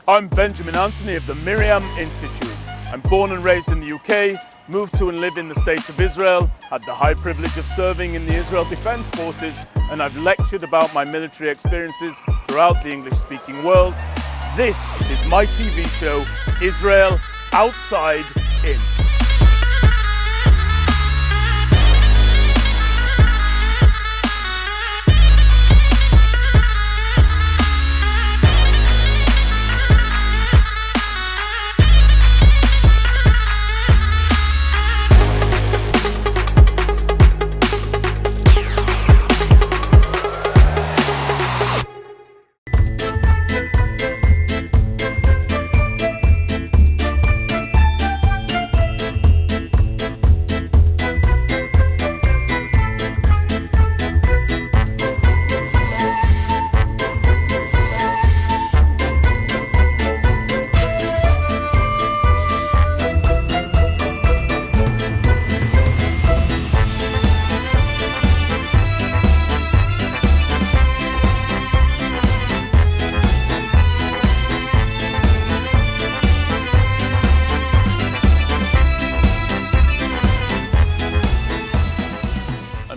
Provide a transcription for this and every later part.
I'm Benjamin Anthony of the Miriam Institute. I'm born and raised in the UK, moved to and live in the State of Israel, had the high privilege of serving in the Israel Defense Forces, and I've lectured about my military experiences throughout the English-speaking world. This is my TV show, Israel Outside In.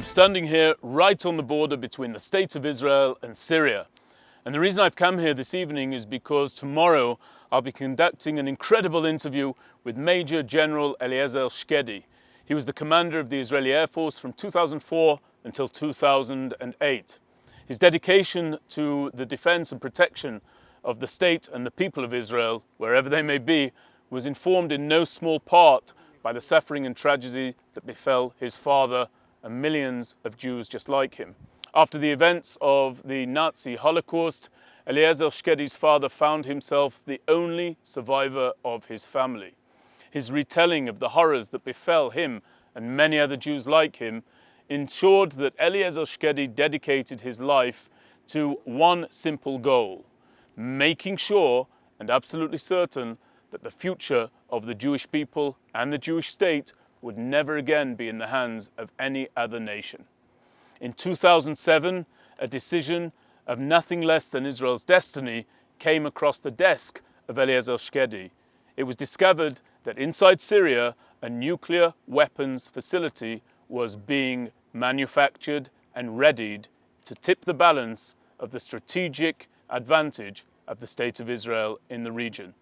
Standing here right on the border between the State of Israel and Syria. And the reason I've come here this evening is because tomorrow I'll be conducting an incredible interview with Major General Eliezer Shkedi. He was the commander of the Israeli Air Force from 2004 until 2008. His dedication to the defense and protection of the state and the people of Israel, wherever they may be, was informed in no small part by the suffering and tragedy that befell his father and millions of Jews just like him. After the events of the Nazi Holocaust, Eliezer Shkedi's father found himself the only survivor of his family. His retelling of the horrors that befell him and many other Jews like him ensured that Eliezer Shkedi dedicated his life to one simple goal: making sure and absolutely certain that the future of the Jewish people and the Jewish state would never again be in the hands of any other nation. In 2007, a decision of nothing less than Israel's destiny came across the desk of Eliezer Shkedi. It was discovered that inside Syria, a nuclear weapons facility was being manufactured and readied to tip the balance of the strategic advantage of the State of Israel in the region.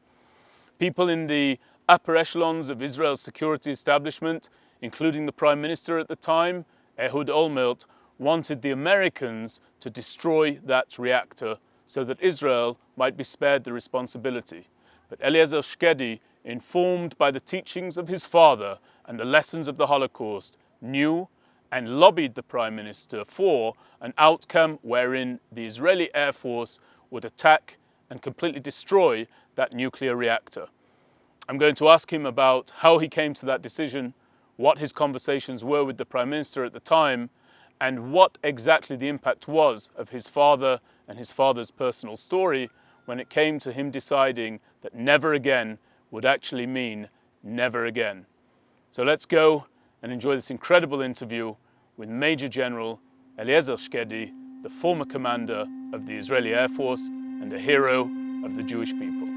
People in the upper echelons of Israel's security establishment, including the Prime Minister at the time, Ehud Olmert, wanted the Americans to destroy that reactor so that Israel might be spared the responsibility. But Eliezer Shkedi, informed by the teachings of his father and the lessons of the Holocaust, knew and lobbied the Prime Minister for an outcome wherein the Israeli Air Force would attack and completely destroy that nuclear reactor. I'm going to ask him about how he came to that decision, what his conversations were with the Prime Minister at the time, and what exactly the impact was of his father and his father's personal story when it came to him deciding that never again would actually mean never again. So let's go and enjoy this incredible interview with Major General Eliezer Shkedi, the former commander of the Israeli Air Force and a hero of the Jewish people.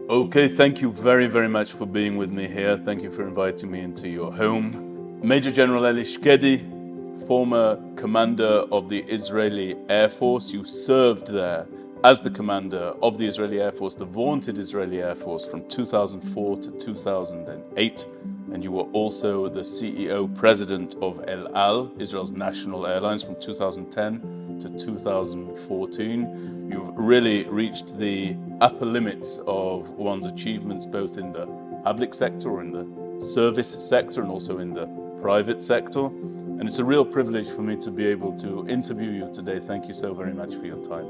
Okay, thank you very, very much for being with me here. Thank you for inviting me into your home. Major General Eliezer Shkedi, former commander of the Israeli Air Force. You served there as the commander of the Israeli Air Force, the vaunted Israeli Air Force, from 2004 to 2008. And you were also the CEO president of El Al, Israel's national airlines, from 2010 to 2014. You've really reached the upper limits of one's achievements, both in the public sector or in the service sector and also in the private sector. And it's a real privilege for me to be able to interview you today. Thank you so very much for your time.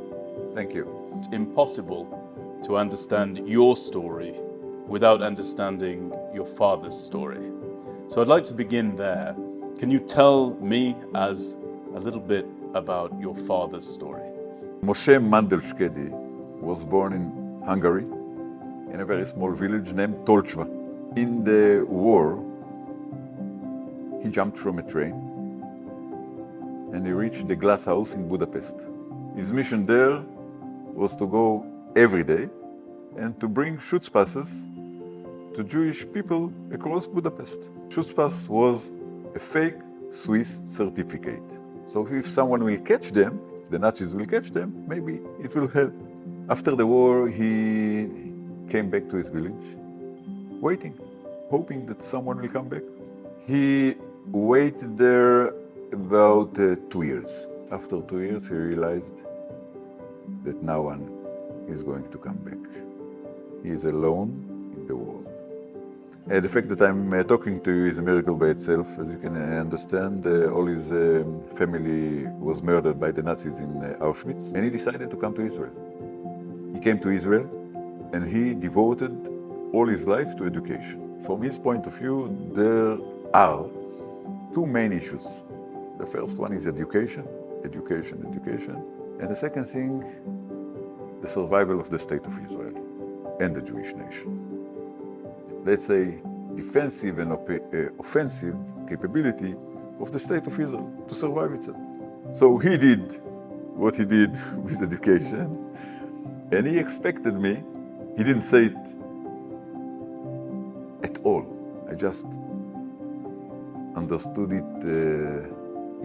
Thank you. It's impossible to understand your story without understanding your father's story. So I'd like to begin there. Can you tell me as a little bit about your father's story? Moshe Mandel Shkedi was born in Hungary in a very small village named Tolchva. In the war, he jumped from a train and he reached the glass house in Budapest. His mission there was to go every day and to bring Schutzpasses to Jewish people across Budapest. Schutzpass was a fake Swiss certificate. So if someone will catch them, the Nazis will catch them, maybe it will help. After the war, he came back to his village, waiting, hoping that someone will come back. He waited there about 2 years. After 2 years, he realized that no one is going to come back. He is alone in the world. The fact that I'm talking to you is a miracle by itself. As you can understand, all his family was murdered by the Nazis in Auschwitz, and he decided to come to Israel. He came to Israel, and he devoted all his life to education. From his point of view, there are two main issues. The first one is education, education, education. And the second thing, the survival of the state of Israel and the Jewish nation. Let's say, defensive and offensive capability of the state of Israel to survive itself. So he did what he did with education, and he expected me. He didn't say it at all. I just understood it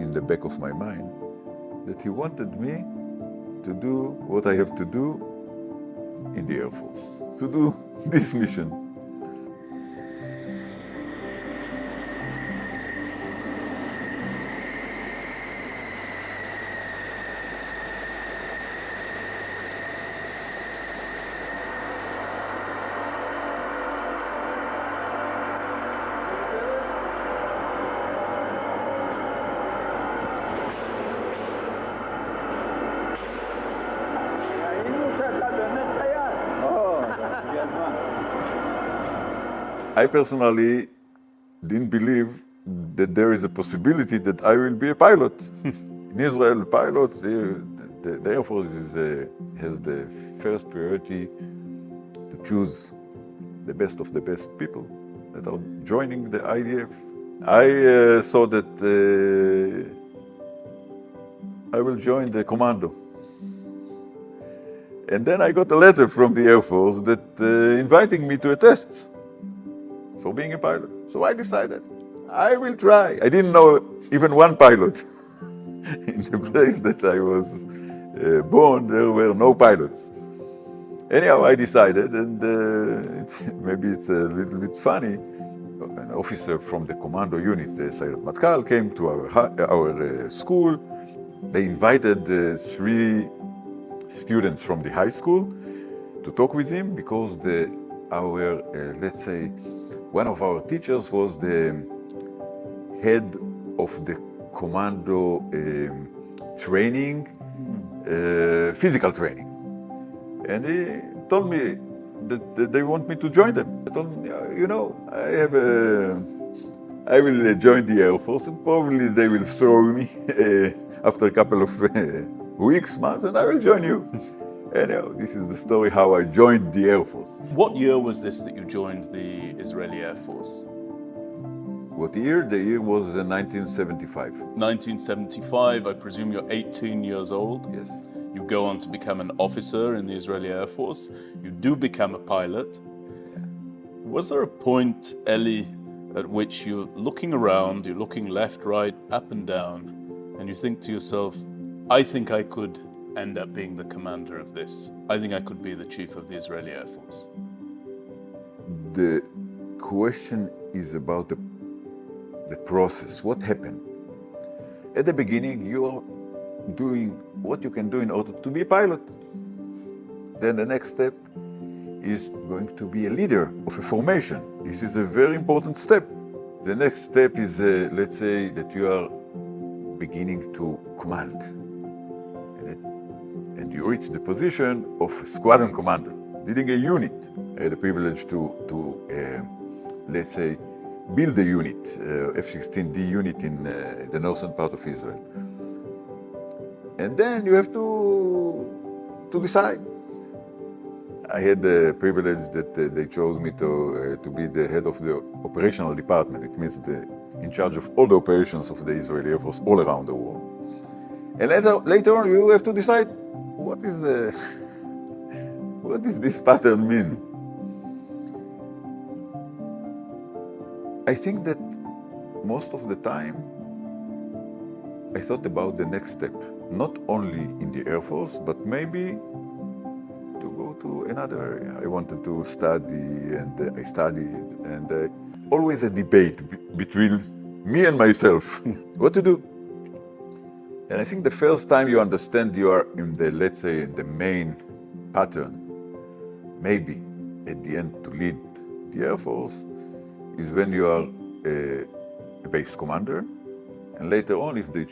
in the back of my mind, that he wanted me to do what I have to do in the Air Force, to do this mission. I personally didn't believe that there is a possibility that I will be a pilot. In Israel, pilots, the Air Force has the first priority to choose the best of the best people that are joining the IDF. I saw that I will join the commando. And then I got a letter from the Air Force that inviting me to a test for being a pilot. So I decided, I will try. I didn't know even one pilot. In the place that I was born, there were no pilots. Anyhow, I decided, and maybe it's a little bit funny, an officer from the commando unit, Sayeret Matkal, came to our school. They invited 3 students from the high school to talk with him because our let's say, one of our teachers was the head of the commando training, physical training. And he told me that they want me to join them. I told him, you know, I will join the Air Force, and probably they will throw me after a couple of weeks, months, and I will join you. Anyhow, this is the story how I joined the Air Force. What year was this that you joined the Israeli Air Force? What year? The year was 1975. 1975, I presume you're 18 years old. Yes. You go on to become an officer in the Israeli Air Force. You do become a pilot. Yeah. Was there a point, Eli, at which you're looking around, you're looking left, right, up and down, and you think to yourself, I think I could end up being the commander of this. I think I could be the chief of the Israeli Air Force. The question is about the process. What happened? At the beginning, you are doing what you can do in order to be a pilot. Then the next step is going to be a leader of a formation. This is a very important step. The next step is, let's say, that you are beginning to command. And you reach the position of a squadron commander, leading a unit. I had the privilege to let's say, build a unit, F-16D unit in the northern part of Israel. And then you have to decide. I had the privilege that they chose me to be the head of the operational department. It means in charge of all the operations of the Israeli Air Force all around the world. And later on, you have to decide what is what does this pattern mean? I think that most of the time, I thought about the next step, not only in the Air Force, but maybe to go to another area. I wanted to study, and I studied, and always a debate between me and myself, what to do. And I think the first time you understand you are in the, let's say, the main pattern, maybe at the end to lead the Air Force, is when you are a base commander. And later on, if the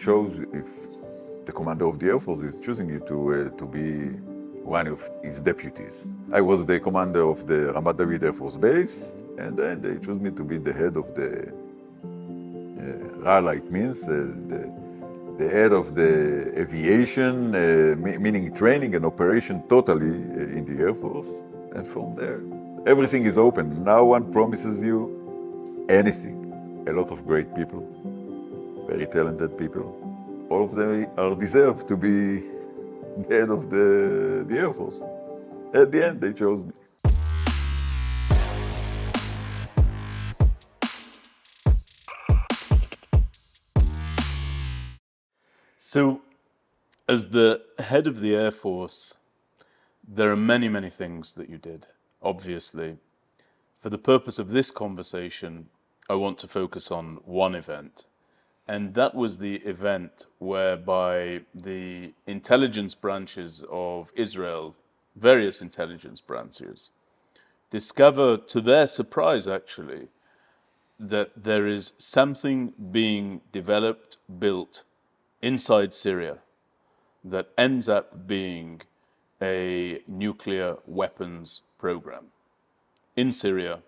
commander of the Air Force is choosing you to be one of his deputies. I was the commander of the Ramat David Air Force Base, and then they chose me to be the head of the RALA, it means the head of the aviation, meaning training and operation totally in the Air Force. And from there, everything is open. No one promises you anything. A lot of great people, very talented people. All of them are deserved to be the head of the Air Force. At the end, they chose me. So, as the head of the Air Force, there are many, many things that you did, obviously. For the purpose of this conversation, I want to focus on one event. And that was the event whereby the intelligence branches of Israel, various intelligence branches, discover, to their surprise actually, that there is something being developed, built inside Syria that ends up being a nuclear weapons program. In Syria,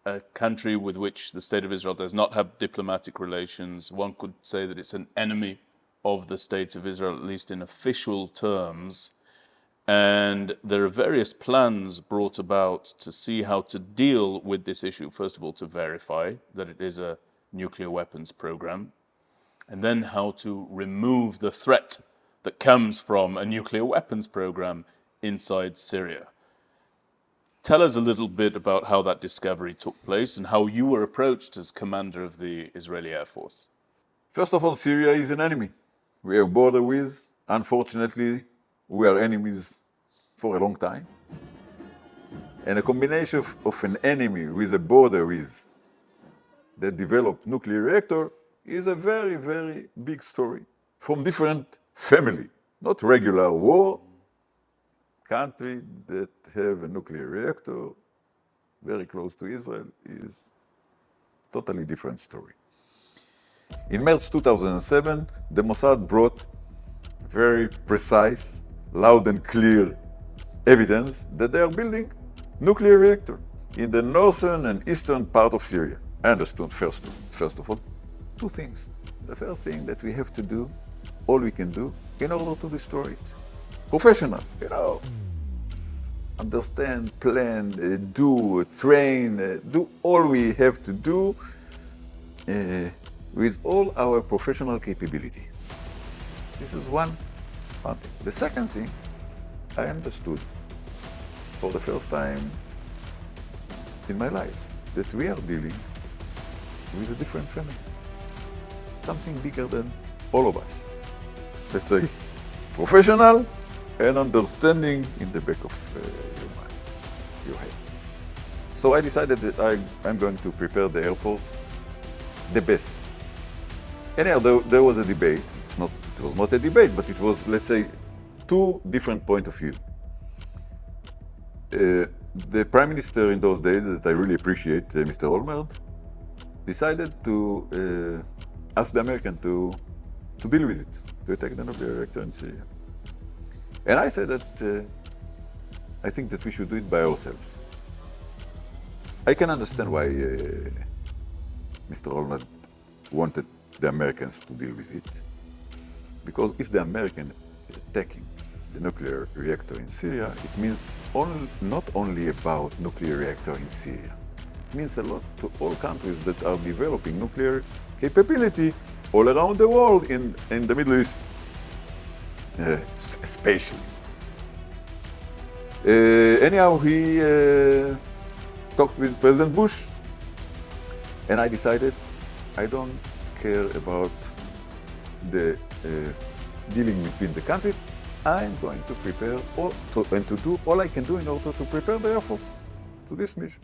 a country with which the State of Israel does not have diplomatic relations. One could say that it's an enemy of the State of Israel, at least in official terms. And there are various plans brought about to see how to deal with this issue. First of all, to verify that it is a nuclear weapons program, and then how to remove the threat that comes from a nuclear weapons program inside Syria. Tell us a little bit about how that discovery took place and how you were approached as commander of the Israeli Air Force. First of all, Syria is an enemy we have border with. Unfortunately, we are enemies for a long time. And a combination of an enemy with a border with that developed nuclear reactor is a very, very big story from different family, not regular war. Country that have a nuclear reactor very close to Israel is a totally different story. In March 2007, the Mossad brought very precise, loud and clear evidence that they are building nuclear reactor in the northern and eastern part of Syria. I understood first of all, two things. The first thing that we have to do, all we can do, in order to destroy it. Professional, understand, plan, do, train, do all we have to do with all our professional capability. This is one thing. The second thing, I understood for the first time in my life that we are dealing with a different family. Something bigger than all of us. Let's say professional and understanding in the back of your mind, your head. So I decided that I'm going to prepare the Air Force the best. Anyhow, there was a debate. It was not a debate, but it was, let's say, two different points of view. The Prime Minister in those days, that I really appreciate, Mr. Olmert, decided to ask the American to deal with it, to attack the nuclear reactor in Syria. And I said that I think that we should do it by ourselves. I can understand why Mr. Olmert wanted the Americans to deal with it. Because if the Americans are attacking the nuclear reactor in Syria, it means not only about nuclear reactor in Syria. It means a lot to all countries that are developing nuclear capability all around the world in the Middle East. especially. Anyhow, he talked with President Bush, and I decided I don't care about the dealing between the countries. I'm going to prepare and to do all I can do in order to prepare the Air Force to this mission.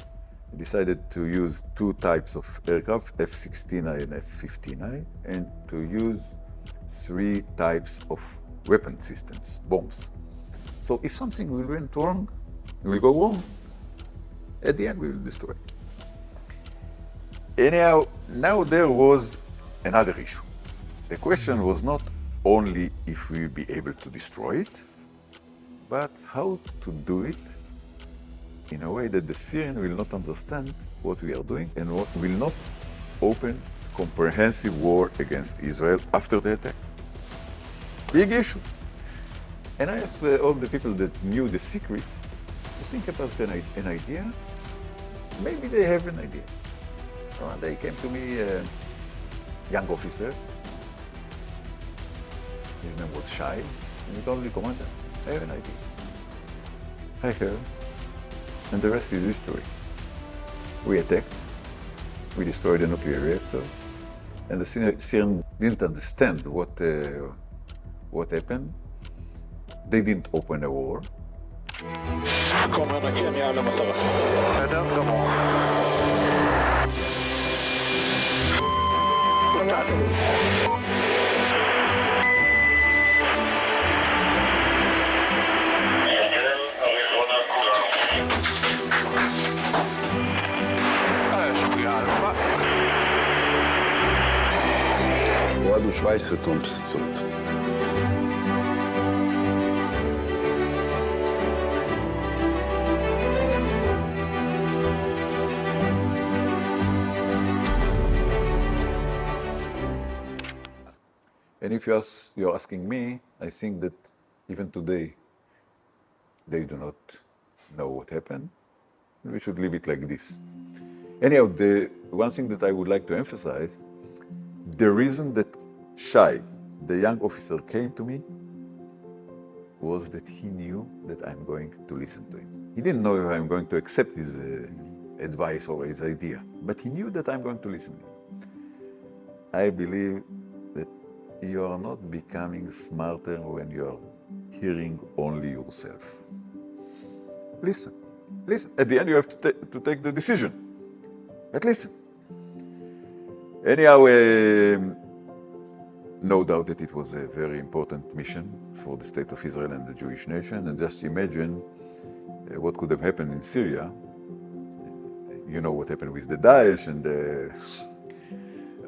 I decided to use two types of aircraft, F-16I and F-15I, and to use three types of weapon systems, bombs. So if something will go wrong, at the end we will destroy it. Anyhow, now there was another issue. The question was not only if we will be able to destroy it, but how to do it in a way that the Syrians will not understand what we are doing and will not open comprehensive war against Israel after the attack. Big issue. And I asked all the people that knew the secret to think about an idea. Maybe they have an idea. And they came to me, a young officer. His name was Shai, and he told me, Commander, I have an idea. I heard, and the rest is history. We attacked, we destroyed a nuclear reactor, and the Syrians didn't understand what happened. They didn't open a war. הורדנו 17 טון פצצות. And if you're asking me, I think that even today, they do not know what happened. We should leave it like this. Anyhow, the one thing that I would like to emphasize, the reason that Shai, the young officer, came to me was that he knew that I'm going to listen to him. He didn't know if I'm going to accept his advice or his idea, but he knew that I'm going to listen to him. I believe that you are not becoming smarter when you are hearing only yourself. Listen, listen. At the end, you have to take the decision, but listen. Anyhow, no doubt that it was a very important mission for the State of Israel and the Jewish nation. And just imagine what could have happened in Syria. You know what happened with the Daesh and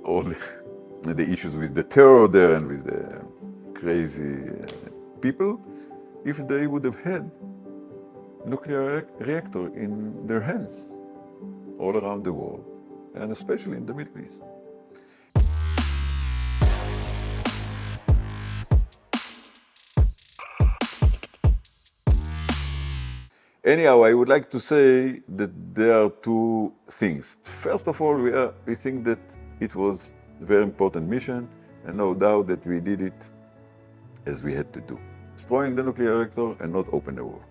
all the issues with the terror there and with the crazy people. If they would have had nuclear reactor in their hands all around the world, and especially in the Middle East. Anyhow, I would like to say that there are two things. First of all, we think that it was a very important mission, and no doubt that we did it as we had to do. Destroying the nuclear reactor and not open a war.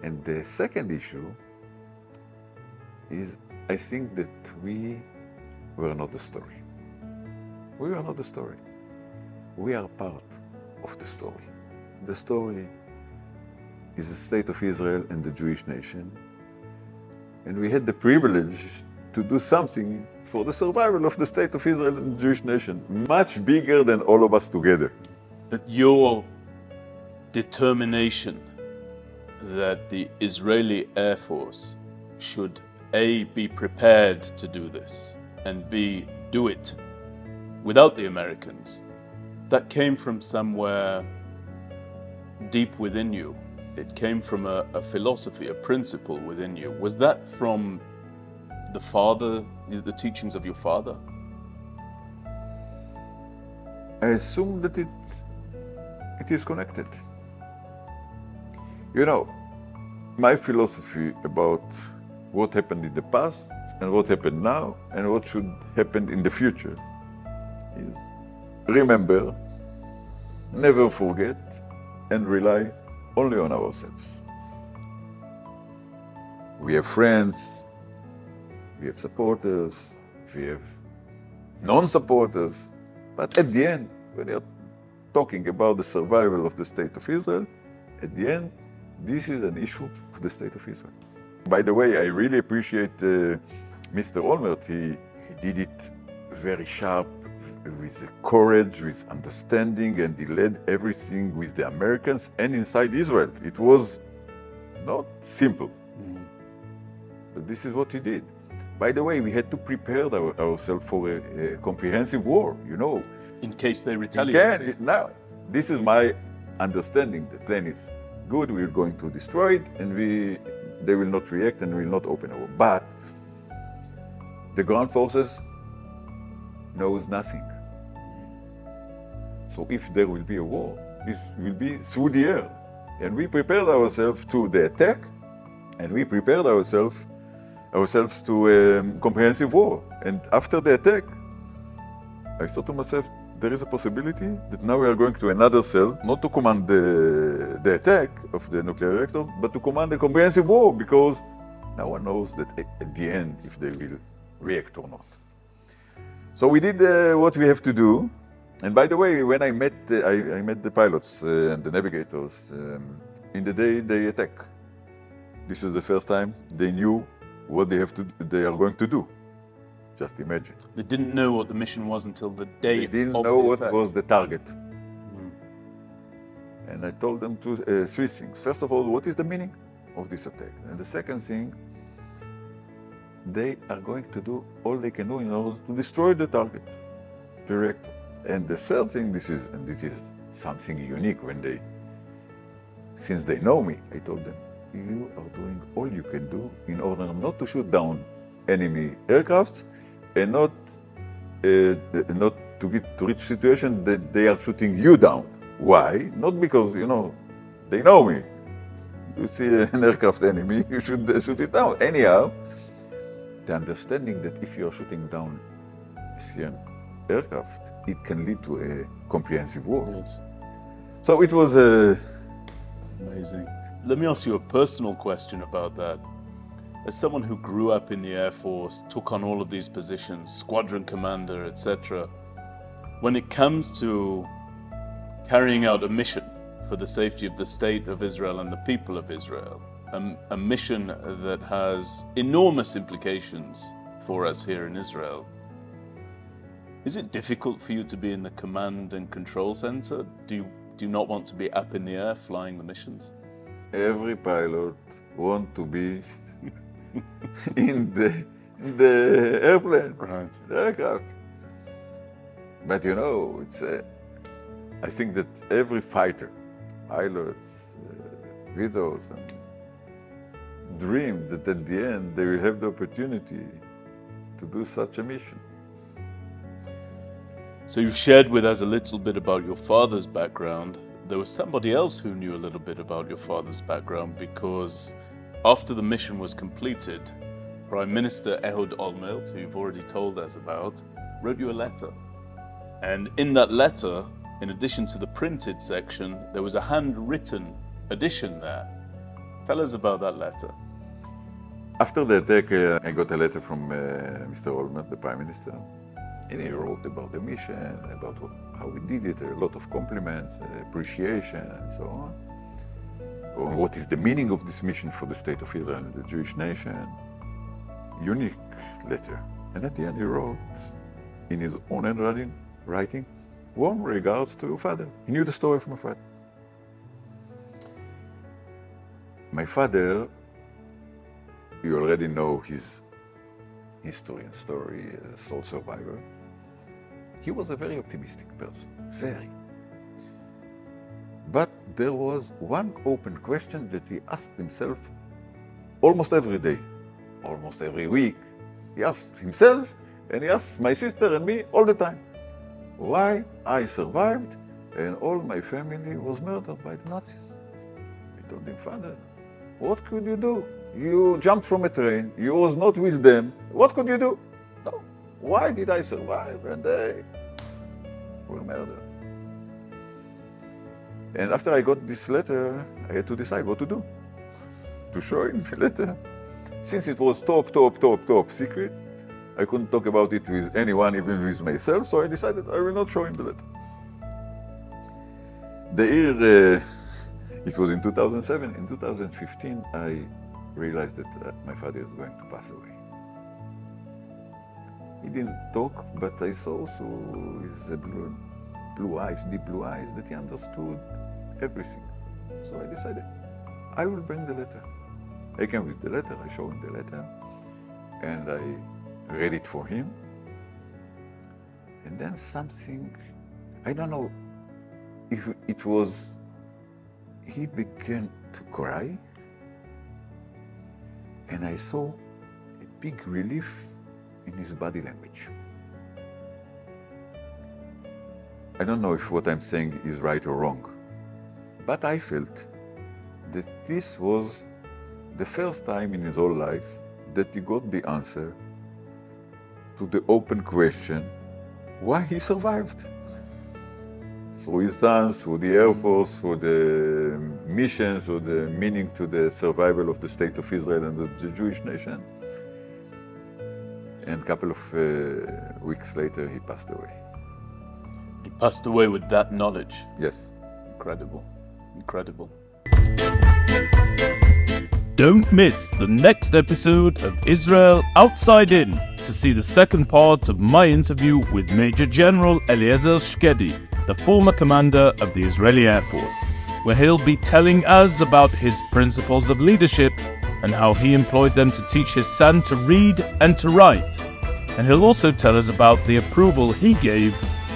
And the second issue is, I think that we were not the story. We were not the story. We are part of the story. The story is the State of Israel and the Jewish nation. And we had the privilege to do something for the survival of the State of Israel and the Jewish nation, much bigger than all of us together. But your determination that the Israeli Air Force should A, be prepared to do this, and B, do it without the Americans, that came from somewhere deep within you. It came from a philosophy, a principle within you. Was that from the father, the teachings of your father? I assume that it is connected. You know, my philosophy about what happened in the past and what happened now and what should happen in the future is remember never forget, and rely only on ourselves. We have friends, we have supporters, we have non-supporters, but at the end, when you're talking about the survival of the State of Israel, at the end, this is an issue of the State of Israel. By the way, I really appreciate Mr. Olmert. He did it very sharp, with courage, with understanding, and he led everything with the Americans and inside Israel. It was not simple, but this is what he did. By the way, we had to prepare ourselves for a comprehensive war, you know. In case they retaliate. Now, this is my understanding. The plan is good, we're going to destroy it, and they will not react and will not open a war. But the ground forces knows nothing. So if there will be a war, it will be through the air. And we prepared ourselves to the attack, and we prepared ourselves to a comprehensive war. And after the attack, I thought to myself, there is a possibility that now we are going to another cell, not to command the attack of the nuclear reactor, but to command a comprehensive war, because no one knows that at the end if they will react or not. So we did what we have to do. And by the way, when I met the pilots and the navigators in the day they attack. This is the first time they knew what they are going to do. Just imagine. They didn't know what the mission was until the day They didn't of know the what attack. was the target. And I told them three things. First of all, what is the meaning of this attack? And the second thing, they are going to do all they can do in order to destroy the target, the reactor. And the third thing, this is something unique since they know me, I told them, you are doing all you can do in order not to shoot down enemy aircrafts and not to reach situation that they are shooting you down. Why? Not because, they know me. You see an aircraft enemy, you should shoot it down. Anyhow, the understanding that if you are shooting down a Syrian aircraft, it can lead to a comprehensive war. Yes. So it was Amazing. Let me ask you a personal question about that. As someone who grew up in the Air Force, took on all of these positions, squadron commander, etc., when it comes to carrying out a mission for the safety of the state of Israel and the people of Israel, a mission that has enormous implications for us here in Israel, is it difficult for you to be in the command and control center? Do you not want to be up in the air flying the missions? every pilot wants to be in the airplane, Right. the aircraft. But I think that every fighter, pilots, widows, dream that at the end they will have the opportunity to do such a mission. So you've shared with us a little bit about your father's background. There was somebody else who knew a little bit about your father's background, because after the mission was completed, Prime Minister Ehud Olmert, who you've already told us about, wrote you a letter. And in that letter, in addition to the printed section, there was a handwritten edition there. Tell us about that letter. After the attack, I got a letter from Mr. Olmert, the Prime Minister, and he wrote about the mission, about how we did it, a lot of compliments, appreciation, and so on. On what is the meaning of this mission for the State of Israel and the Jewish nation. Unique letter. And at the end he wrote, in his own handwriting, warm regards to your father. He knew the story of my father. My father, you already know his history and story as a sole survivor. He was a very optimistic person, very. But there was one open question that he asked himself almost every day, almost every week. He asked himself, and he asked my sister and me all the time, why I survived and all my family was murdered by the Nazis. I told him, Father, what could you do? You jumped from a train, you was not with them. What could you do? No. Why did I survive and they were murdered? And after I got this letter, I had to decide what to do. To show him the letter. Since it was top secret, I couldn't talk about it with anyone, even with myself, so I decided I will not show him the letter. The year, it was in 2007. In 2015, I realized that my father is going to pass away. He didn't talk, but I saw also his blue eyes, deep blue eyes, that he understood everything. So I decided, I will bring the letter. I came with the letter, I showed him the letter, and I read it for him. And then something, I don't know if it was, he began to cry, and I saw a big relief in his body language. I don't know if what I'm saying is right or wrong, but I felt that this was the first time in his whole life that he got the answer to the open question, why he survived. Through his sons, through the Air Force, through the mission, through the meaning to the survival of the State of Israel and the Jewish nation. And a couple of weeks later, he passed away. He passed away with that knowledge. Yes. Incredible. Incredible. Don't miss the next episode of Israel Outside In to see the second part of my interview with Major General Eliezer Shkedi, the former commander of the Israeli Air Force, where he'll be telling us about his principles of leadership and how he employed them to teach his son to read and to write. And he'll also tell us about the approval he gave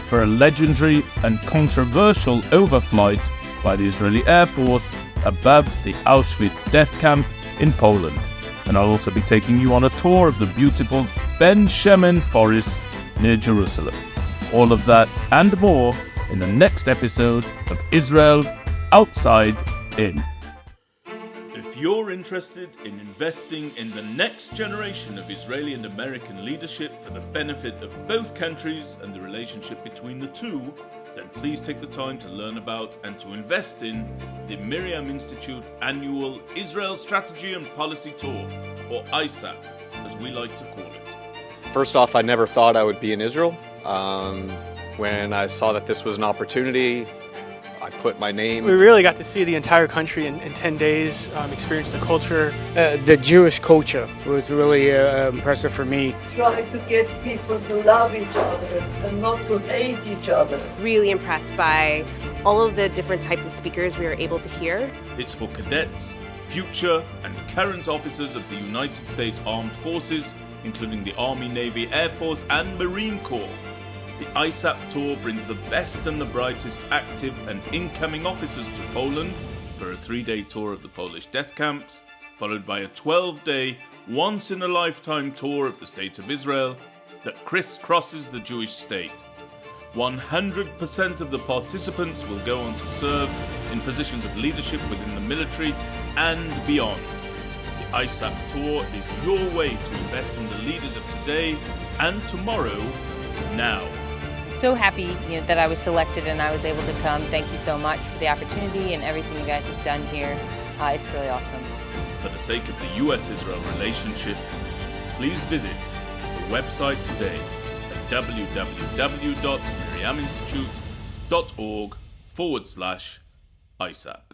for a legendary and controversial overflight by the Israeli Air Force above the Auschwitz death camp in Poland. And I'll also be taking you on a tour of the beautiful Ben Shemen forest near Jerusalem. All of that and more in the next episode of Israel Outside In. If you're interested in investing in the next generation of Israeli and American leadership for the benefit of both countries and the relationship between the two, then please take the time to learn about and to invest in the Miriam Institute annual Israel Strategy and Policy Tour, or ISAP, as we like to call it. First off, I never thought I would be in Israel. When I saw that this was an opportunity, I put my name. We really got to see the entire country in 10 days, experience the culture. The Jewish culture was really impressive for me. Try to get people to love each other and not to hate each other. Really impressed by all of the different types of speakers we were able to hear. It's for cadets, future and current officers of the United States Armed Forces, including the Army, Navy, Air Force and Marine Corps. The ISAP tour brings the best and the brightest active and incoming officers to Poland for a 3-day tour of the Polish death camps, followed by a 12-day, once-in-a-lifetime tour of the State of Israel that crisscrosses the Jewish state. 100% of the participants will go on to serve in positions of leadership within the military and beyond. The ISAP tour is your way to invest in the leaders of today and tomorrow, now. So happy that I was selected and I was able to come. Thank you so much for the opportunity and everything you guys have done here. It's really awesome. For the sake of the US-Israel relationship, please visit the website today at www.miriaminstitute.org/ISAP.